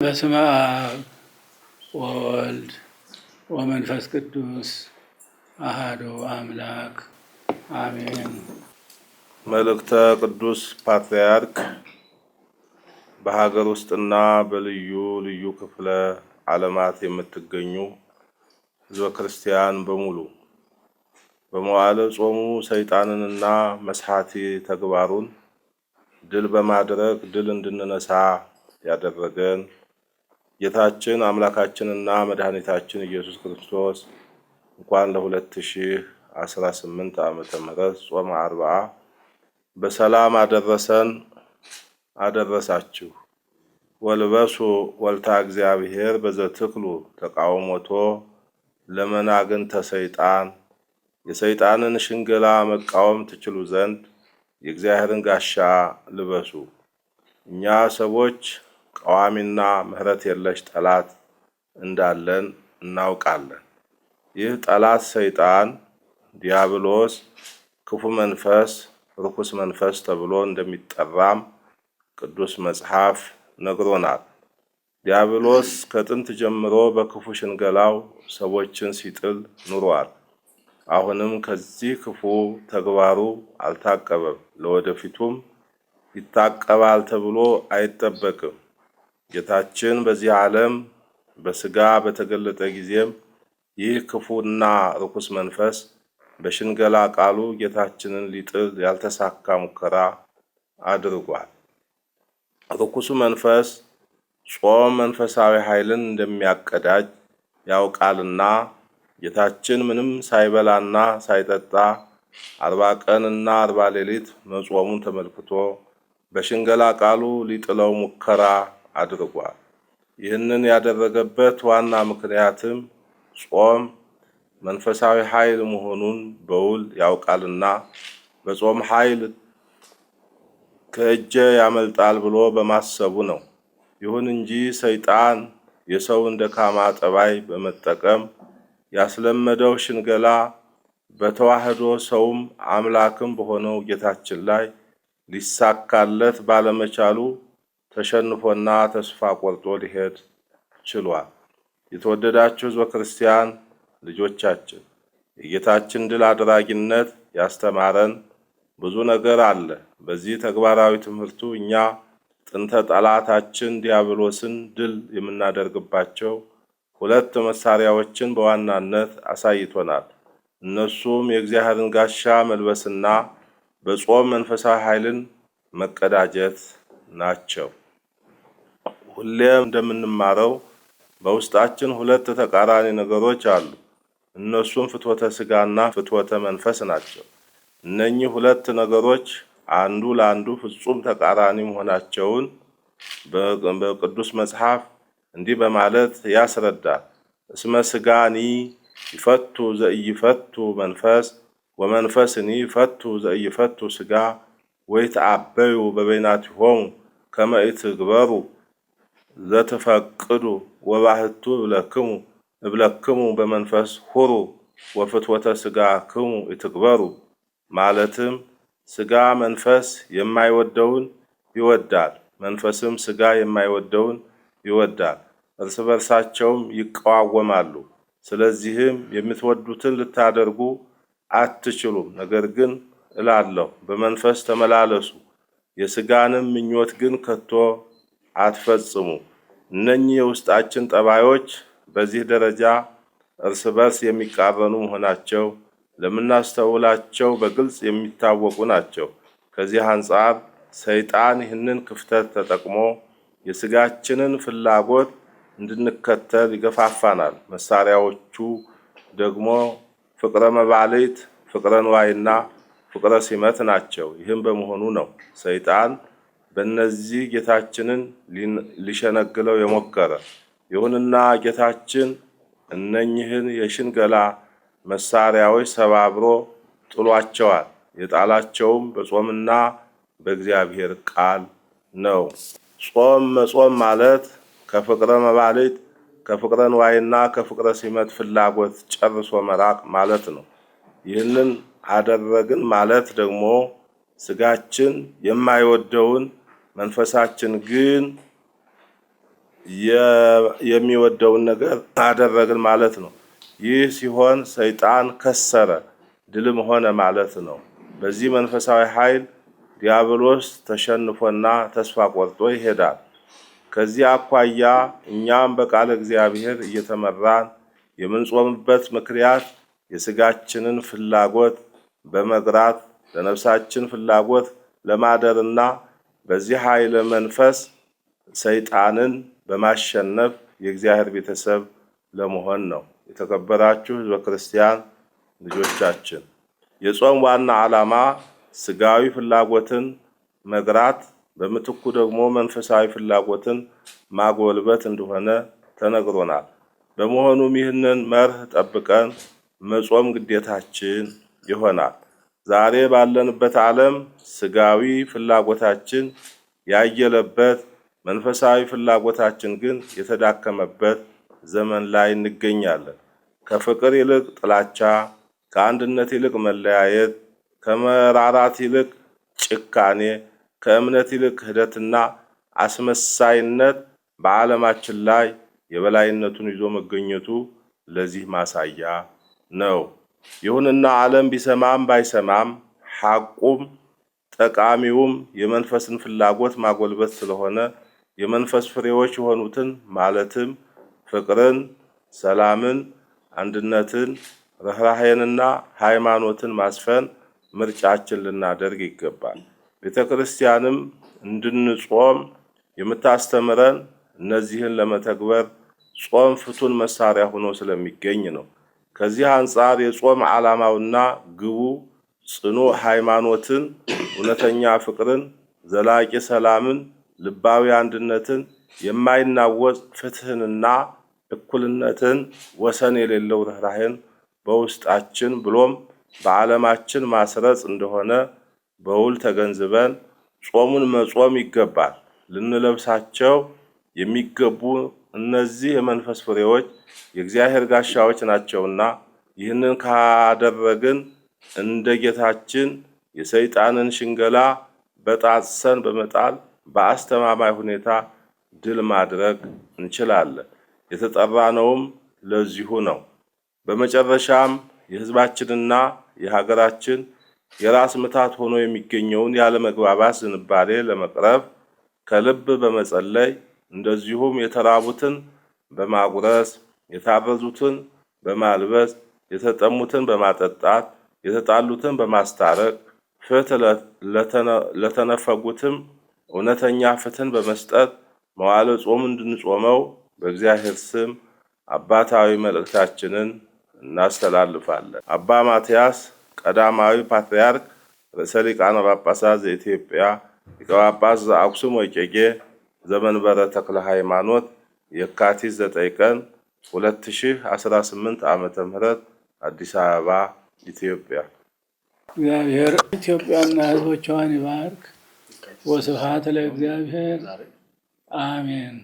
በስመ አብ ወወልድ ወመንፈስ ቅዱስ አሐዱ አምላክ አሜን። መልእክተ ቅዱስ ፓትርያርክ በሀገር ውስጥና በልዩ ልዩ ክፍለ ዓለማት የምትገኙ ሕዝበ ክርስቲያን በሙሉ በመዋዕለ ጾሙ ሰይጣንንና መስሐቲ ተግባሩን ድል በማድረግ ድል እንድንነሳ ያደረገን ጌታችን አምላካችንና መድኃኒታችን ኢየሱስ ክርስቶስ እንኳን ለ2018 ዓመተ ምህረት ጾመ አርብዓ በሰላም አደረሰን አደረሳችሁ። ወልበሱ ወልታ እግዚአብሔር በዘትክሉ ተቃውሞቶ ለመናግንተ ሰይጣን የሰይጣንን ሽንገላ መቃወም ትችሉ ዘንድ የእግዚአብሔርን ጋሻ ልበሱ። እኛ ሰዎች ቃዋሚና ምሕረት የለሽ ጠላት እንዳለን እናውቃለን። ይህ ጠላት ሰይጣን ዲያብሎስ ክፉ መንፈስ ርኩስ መንፈስ ተብሎ እንደሚጠራም ቅዱስ መጽሐፍ ነግሮናል። ዲያብሎስ ከጥንት ጀምሮ በክፉ ሽንገላው ሰዎችን ሲጥል ኑሯል። አሁንም ከዚህ ክፉ ተግባሩ አልታቀበም፣ ለወደፊቱም ይታቀባል ተብሎ አይጠበቅም። ጌታችን በዚህ ዓለም በስጋ በተገለጠ ጊዜም ይህ ክፉና ርኩስ መንፈስ በሽንገላ ቃሉ ጌታችንን ሊጥል ያልተሳካ ሙከራ አድርጓል። ርኩሱ መንፈስ ጾም መንፈሳዊ ኃይልን እንደሚያቀዳጅ ያውቃልና ጌታችን ምንም ሳይበላና ሳይጠጣ 40 ቀንና 40 ሌሊት መጾሙን ተመልክቶ በሽንገላ ቃሉ ሊጥለው ሙከራ አድርጓል። ይህንን ያደረገበት ዋና ምክንያትም ጾም መንፈሳዊ ኃይል መሆኑን በውል ያውቃልና በጾም ኃይል ከእጄ ያመልጣል ብሎ በማሰቡ ነው። ይሁን እንጂ ሰይጣን የሰውን ደካማ ጠባይ በመጠቀም ያስለመደው ሽንገላ በተዋህዶ ሰውም አምላክም በሆነው ጌታችን ላይ ሊሳካለት ባለመቻሉ ተሸንፎና ተስፋ ቆርጦ ሊሄድ ችሏል። የተወደዳችሁ ሕዝበ ክርስቲያን ልጆቻችን የጌታችን ድል አድራጊነት ያስተማረን ብዙ ነገር አለ። በዚህ ተግባራዊ ትምህርቱ እኛ ጥንተ ጠላታችን ዲያብሎስን ድል የምናደርግባቸው 2 መሳሪያዎችን በዋናነት አሳይቶናል። እነሱም የእግዚአብሔርን ጋሻ መልበስና በጾም መንፈሳዊ ኃይልን መቀዳጀት ናቸው። ሁሌም እንደምንማረው በውስጣችን 2 ተቃራኒ ነገሮች አሉ። እነሱም ፍትወተ ስጋና ፍትወተ መንፈስ ናቸው። እነኚህ 2 ነገሮች አንዱ ለአንዱ ፍጹም ተቃራኒ መሆናቸውን በቅዱስ መጽሐፍ እንዲህ በማለት ያስረዳል። እስመ ስጋኒ ይፈቱ ዘኢይፈቱ መንፈስ ወመንፈስኒ ይፈቱ ዘኢይፈቱ ስጋ ወይትአበዩ በበይናቲሆሙ ከመ ኢትግበሩ ዘትፈቅዱ ወባህቱ እብለክሙ በመንፈስ ሁሩ ወፍትወተ ስጋክሙ ኢትግበሩ። ማለትም ስጋ መንፈስ የማይወደውን ይወዳል፣ መንፈስም ስጋ የማይወደውን ይወዳል። እርስ በርሳቸውም ይቃወማሉ። ስለዚህም የምትወዱትን ልታደርጉ አትችሉም። ነገር ግን እላለሁ በመንፈስ ተመላለሱ፣ የስጋንም ምኞት ግን ከቶ አትፈጽሙ። እነኚህ የውስጣችን ጠባዮች በዚህ ደረጃ እርስ በርስ የሚቃረኑ መሆናቸው ለምናስተውላቸው በግልጽ የሚታወቁ ናቸው። ከዚህ አንጻር ሰይጣን ይህንን ክፍተት ተጠቅሞ የስጋችንን ፍላጎት እንድንከተል ይገፋፋናል። መሳሪያዎቹ ደግሞ ፍቅረ መባልት፣ ፍቅረ ንዋይና ፍቅረ ሲመት ናቸው። ይህም በመሆኑ ነው ሰይጣን በእነዚህ ጌታችንን ሊሸነግለው የሞከረ። ይሁንና ጌታችን እነኚህን የሽንገላ መሳሪያዎች ሰባብሮ ጥሏቸዋል። የጣላቸውም በጾምና በእግዚአብሔር ቃል ነው። ጾም መጾም ማለት ከፍቅረ መባልት፣ ከፍቅረ ንዋይና ከፍቅረ ሲመት ፍላጎት ጨርሶ መራቅ ማለት ነው። ይህንን አደረግን ማለት ደግሞ ስጋችን የማይወደውን መንፈሳችን ግን የሚወደውን ነገር አደረግን ማለት ነው። ይህ ሲሆን ሰይጣን ከሰረ፣ ድልም ሆነ ማለት ነው። በዚህ መንፈሳዊ ኃይል ዲያብሎስ ተሸንፎና ተስፋ ቆርጦ ይሄዳል። ከዚህ አኳያ እኛም በቃለ እግዚአብሔር እየተመራን የምንጾምበት ምክንያት የስጋችንን ፍላጎት በመግራት ለነፍሳችን ፍላጎት ለማደርና በዚህ ኃይለ መንፈስ ሰይጣንን በማሸነፍ የእግዚአብሔር ቤተሰብ ለመሆን ነው። የተከበራችሁ ሕዝበ ክርስቲያን ልጆቻችን፣ የጾም ዋና ዓላማ ስጋዊ ፍላጎትን መግራት፣ በምትኩ ደግሞ መንፈሳዊ ፍላጎትን ማጎልበት እንደሆነ ተነግሮናል። በመሆኑም ይህንን መርህ ጠብቀን መጾም ግዴታችን ይሆናል። ዛሬ ባለንበት ዓለም ስጋዊ ፍላጎታችን ያየለበት፣ መንፈሳዊ ፍላጎታችን ግን የተዳከመበት ዘመን ላይ እንገኛለን። ከፍቅር ይልቅ ጥላቻ፣ ከአንድነት ይልቅ መለያየት፣ ከመራራት ይልቅ ጭካኔ፣ ከእምነት ይልቅ ክህደትና አስመሳይነት በዓለማችን ላይ የበላይነቱን ይዞ መገኘቱ ለዚህ ማሳያ ነው። ይሁንና ዓለም ቢሰማም ባይሰማም ሐቁም ጠቃሚውም የመንፈስን ፍላጎት ማጎልበት ስለሆነ የመንፈስ ፍሬዎች የሆኑትን ማለትም ፍቅርን፣ ሰላምን፣ አንድነትን፣ ርኅራኄንና ሃይማኖትን ማስፈን ምርጫችን ልናደርግ ይገባል። ቤተ ክርስቲያንም እንድንጾም የምታስተምረን እነዚህን ለመተግበር ጾም ፍቱን መሳሪያ ሆኖ ስለሚገኝ ነው። ከዚህ አንጻር የጾም ዓላማውና ግቡ ጽኑ ሃይማኖትን፣ እውነተኛ ፍቅርን፣ ዘላቂ ሰላምን፣ ልባዊ አንድነትን፣ የማይናወጽ ፍትህንና እኩልነትን፣ ወሰን የሌለው ርኅራኄን በውስጣችን ብሎም በዓለማችን ማስረጽ እንደሆነ በውል ተገንዝበን ጾሙን መጾም ይገባል። ልንለብሳቸው የሚገቡ እነዚህ የመንፈስ ፍሬዎች የእግዚአብሔር ጋሻዎች ናቸውና ይህንን ካደረግን እንደ ጌታችን የሰይጣንን ሽንገላ በጣጥሰን በመጣል በአስተማማኝ ሁኔታ ድል ማድረግ እንችላለን። የተጠራነውም ለዚሁ ነው። በመጨረሻም የሕዝባችንና የሀገራችን የራስ ምታት ሆኖ የሚገኘውን ያለመግባባት ዝንባሌ ለመቅረፍ ከልብ በመጸለይ እንደዚሁም የተራቡትን በማጉረስ፣ የታረዙትን በማልበስ፣ የተጠሙትን በማጠጣት፣ የተጣሉትን በማስታረቅ፣ ፍትህ ለተነፈጉትም እውነተኛ ፍትህን በመስጠት መዋዕለ ጾም እንድንጾመው በእግዚአብሔር ስም አባታዊ መልእክታችንን እናስተላልፋለን። አባ ማትያስ ቀዳማዊ ፓትርያርክ ርዕሰ ሊቃነ ጳጳሳት ዘኢትዮጵያ ሊቀ ጳጳስ ዘአክሱም ወዕጨጌ ዘመንበረ ተክለ ሃይማኖት የካቲት 9 ቀን 2018 ዓመተ ምህረት አዲስ አበባ ኢትዮጵያ። እግዚአብሔር ኢትዮጵያና ሕዝቦቿን ይባርክ። ወስብሐት ለእግዚአብሔር አሜን።